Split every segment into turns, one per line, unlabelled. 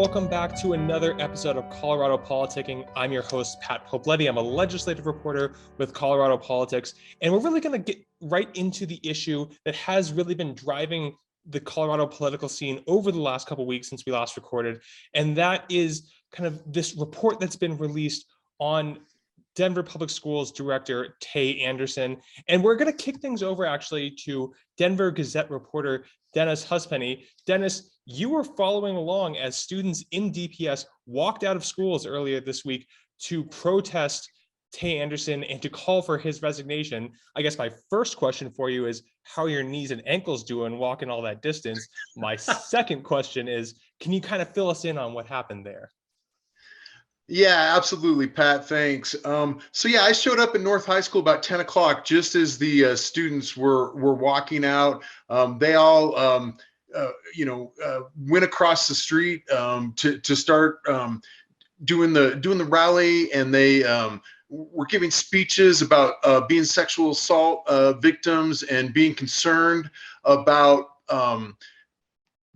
welcome back to another episode of Colorado Politicking. I'm your host, Pat Poblete. I'm a legislative reporter with Colorado Politics, and we're really going to get right into the issue that has really been driving the Colorado political scene over the last couple of weeks since we last recorded, and that is kind of this report that's been released on Denver Public Schools Director Tay Anderson. And we're going to kick things over actually to Denver Gazette reporter Dennis Huspeni. Dennis, you were following along as students in DPS walked out of schools earlier this week to protest Tay Anderson and to call for his resignation. I guess my first question for you is, how are your knees and ankles doing walking all that distance? My second question is, can you kind of fill us in on what happened there?
Yeah, absolutely, Pat. Thanks. So yeah, I showed up at North High School about 10 o'clock, just as the students were walking out. They all, went across the street to start doing the rally, and they were giving speeches about being sexual assault victims and being concerned about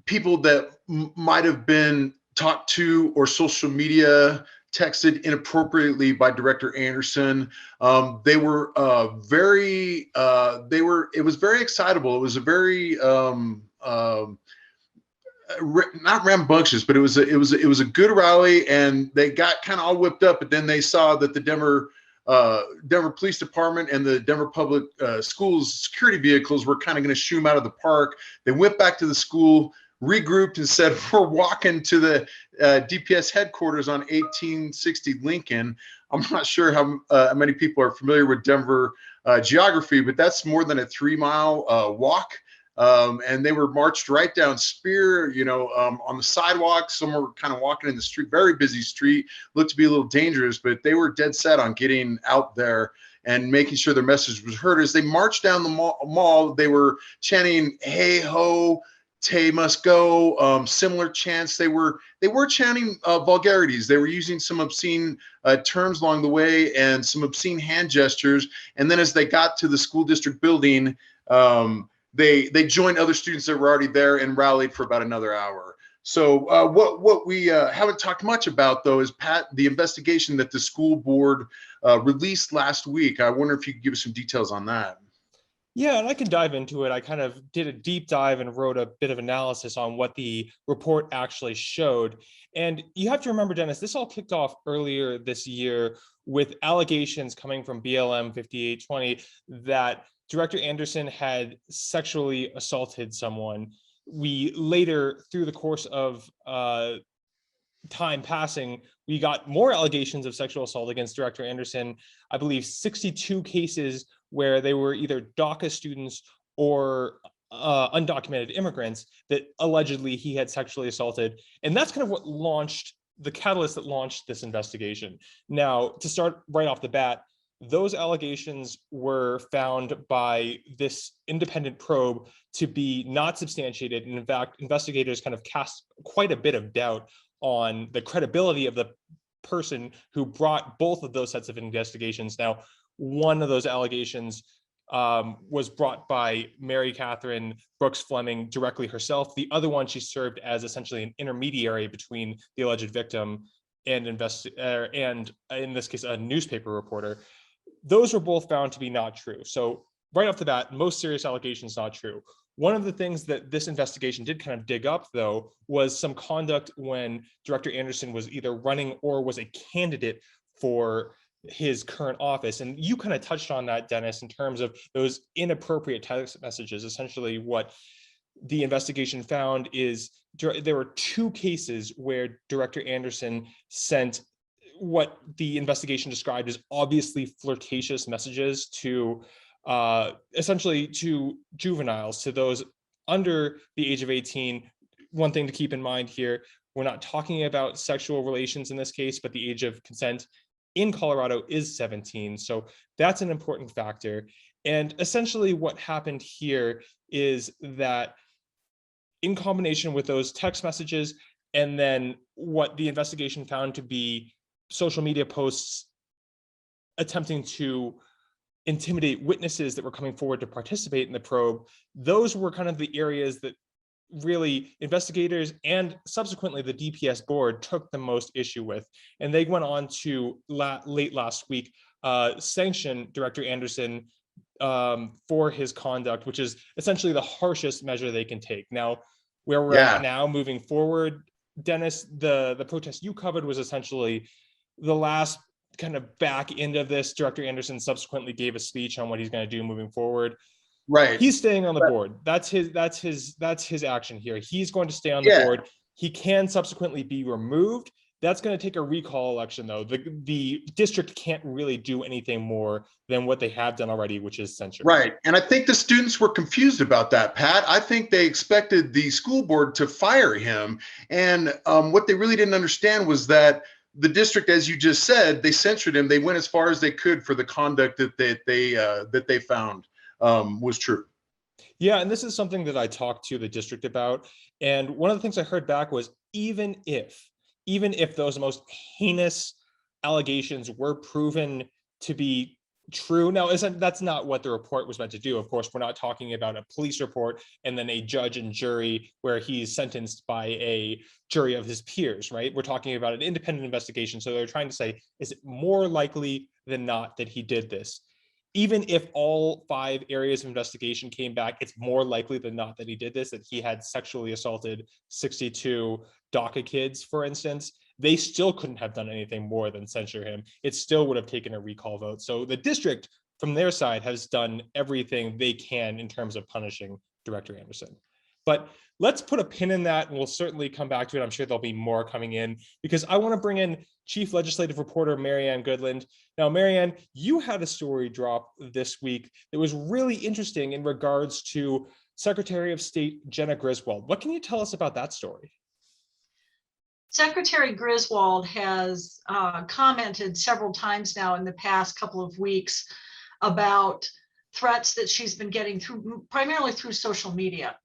people that might have been talked to or social media texted inappropriately by Director Anderson. It was very excitable. It was a very, not rambunctious, but it was a good rally, and they got kind of all whipped up, but then they saw that the Denver Police Department and the Denver Public Schools security vehicles were kind of going to shoo them out of the park. They went back to the school, regrouped, and said, we're walking to the DPS headquarters on 1860 Lincoln. I'm not sure how many people are familiar with Denver geography, but that's more than a 3-mile walk. And they were marched right down Spear, on the sidewalk. Some were kind of walking in the street, very busy street, looked to be a little dangerous, but they were dead set on getting out there and making sure their message was heard. As they marched down the mall, they were chanting, "Hey ho, Tay must go," similar chants. They were chanting vulgarities. They were using some obscene terms along the way and some obscene hand gestures. And then as they got to the school district building, they joined other students that were already there and rallied for about another hour. So what we haven't talked much about, though, is, Pat, the investigation that the school board released last week. I wonder if you could give us some details on that.
Yeah, and I can dive into it. I kind of did a deep dive and wrote a bit of analysis on what the report actually showed. And you have to remember, Dennis, this all kicked off earlier this year with allegations coming from BLM 5820 that Director Anderson had sexually assaulted someone. We later, through the course of time passing, we got more allegations of sexual assault against Director Anderson. I believe 62 cases where they were either DACA students or undocumented immigrants that allegedly he had sexually assaulted. And that's kind of what launched the catalyst that launched this investigation. Now, to start right off the bat, those allegations were found by this independent probe to be not substantiated. And in fact, investigators kind of cast quite a bit of doubt on the credibility of the person who brought both of those sets of investigations. Now, one of those allegations was brought by Mary Catherine Brooks Fleming directly herself. The other one, she served as essentially an intermediary between the alleged victim and in this case, a newspaper reporter. Those were both found to be not true. So right off the bat, most serious allegations not true. One of the things that this investigation did kind of dig up, though, was some conduct when Director Anderson was either running or was a candidate for his current office. And you kind of touched on that, Dennis, in terms of those inappropriate text messages. Essentially, what the investigation found is there were 2 cases where Director Anderson sent what the investigation described as obviously flirtatious messages to essentially to juveniles, to those under the age of 18. One thing to keep in mind here, we're not talking about sexual relations in this case, but the age of consent in Colorado is 17. So that's an important factor. And essentially what happened here is that in combination with those text messages, and then what the investigation found to be social media posts attempting to intimidate witnesses that were coming forward to participate in the probe, those were kind of the areas that really investigators and subsequently the DPS board took the most issue with. And they went on to late last week sanction Director Anderson for his conduct, which is essentially the harshest measure they can take. Now, where we're at now moving forward, Dennis, the protest you covered was essentially the last kind of back end of this. Director Anderson subsequently gave a speech on what he's going to do moving forward.
Right.
He's staying on the board. That's his action here. He's going to stay on the board. He can subsequently be removed. That's going to take a recall election, though. The district can't really do anything more than what they have done already, which is censure.
Right. And I think the students were confused about that, Pat. I think they expected the school board to fire him. And what they really didn't understand was that the district, as you just said, they censored him. They went as far as they could for the conduct that they found was true.
Yeah, and this is something that I talked to the district about. And one of the things I heard back was even if those most heinous allegations were proven to be true. Now, that's not what the report was meant to do. Of course, we're not talking about a police report and then a judge and jury where he's sentenced by a jury of his peers, right? We're talking about an independent investigation. So they're trying to say, is it more likely than not that he did this? Even if all 5 areas of investigation came back, it's more likely than not that he did this, that he had sexually assaulted 62 DACA kids, for instance. They still couldn't have done anything more than censure him. It still would have taken a recall vote. So the district, from their side, has done everything they can in terms of punishing Director Anderson. But let's put a pin in that, and we'll certainly come back to it. I'm sure there'll be more coming in, because I want to bring in Chief Legislative Reporter Marianne Goodland. Now, Marianne, you had a story drop this week that was really interesting in regards to Secretary of State Jena Griswold. What can you tell us about that story?
Secretary Griswold has commented several times now in the past couple of weeks about threats that she's been getting primarily through social media.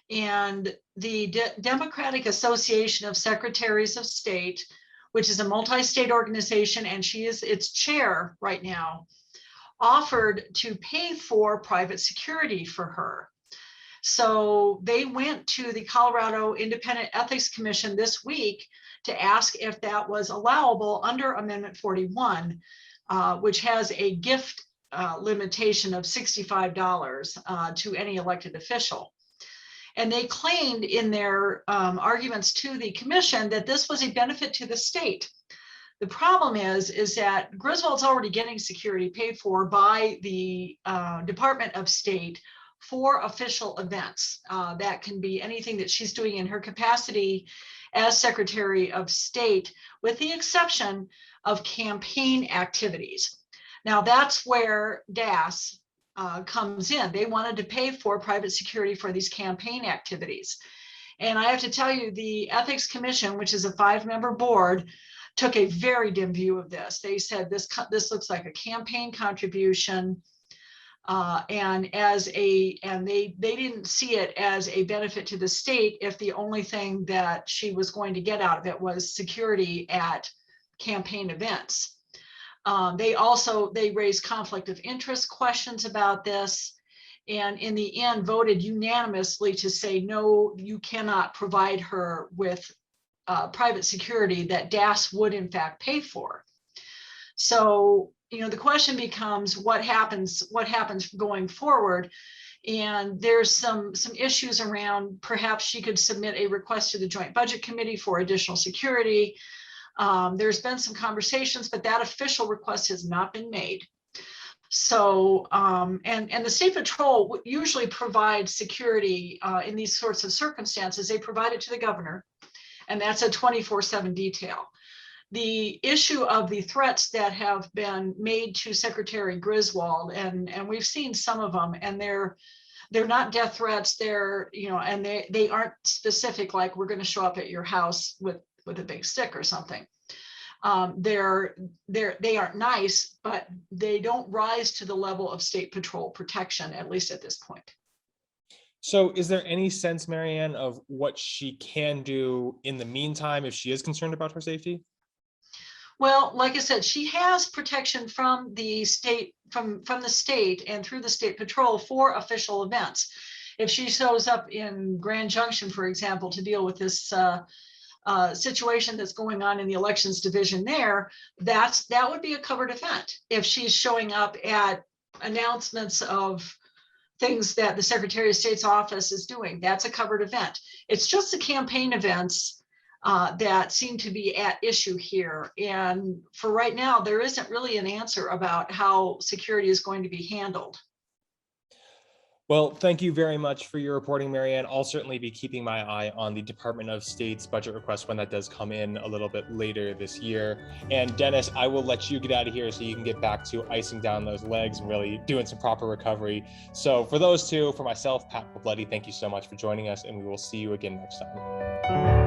And the Democratic Association of Secretaries of State, which is a multi-state organization, and she is its chair right now, offered to pay for private security for her. So they went to the Colorado Independent Ethics Commission this week to ask if that was allowable under Amendment 41, which has a gift limitation of $65 to any elected official. And they claimed in their arguments to the commission that this was a benefit to the state. The problem is that Griswold's already getting security paid for by the Department of State for official events. That can be anything that she's doing in her capacity as Secretary of State, with the exception of campaign activities. Now that's where DAS comes in. They wanted to pay for private security for these campaign activities. And I have to tell you, the Ethics Commission, which is a 5-member board, took a very dim view of this. They said this looks like a campaign contribution, and they didn't see it as a benefit to the state if the only thing that she was going to get out of it was security at campaign events. They raised conflict of interest questions about this, and in the end voted unanimously to say, no, you cannot provide her with private security that DAS would in fact pay for. So, the question becomes what happens going forward. And there's some issues around perhaps she could submit a request to the Joint Budget Committee for additional security. There's been some conversations, but that official request has not been made. So, and the State Patrol usually provides security in these sorts of circumstances. They provide it to the governor, and that's a 24/7 detail. The issue of the threats that have been made to Secretary Griswold, and we've seen some of them, and they're not death threats. They're, and they aren't specific, like we're going to show up at your house with a big stick or something. They aren't nice, but they don't rise to the level of State Patrol protection, at least at this point.
So is there any sense, Marianne, of what she can do in the meantime if she is concerned about her safety?
Well, like I said, she has protection from the state, from the state and through the State Patrol for official events. If she shows up in Grand Junction, for example, to deal with this situation that's going on in the elections division there, that would be a covered event. If she's showing up at announcements of things that the Secretary of State's office is doing, that's a covered event. It's just the campaign events that seem to be at issue here. And for right now, there isn't really an answer about how security is going to be handled.
Well, thank you very much for your reporting, Marianne. I'll certainly be keeping my eye on the Department of State's budget request when that does come in a little bit later this year. And Dennis, I will let you get out of here so you can get back to icing down those legs and really doing some proper recovery. So for those two, for myself, Pat Poblete, thank you so much for joining us, and we will see you again next time.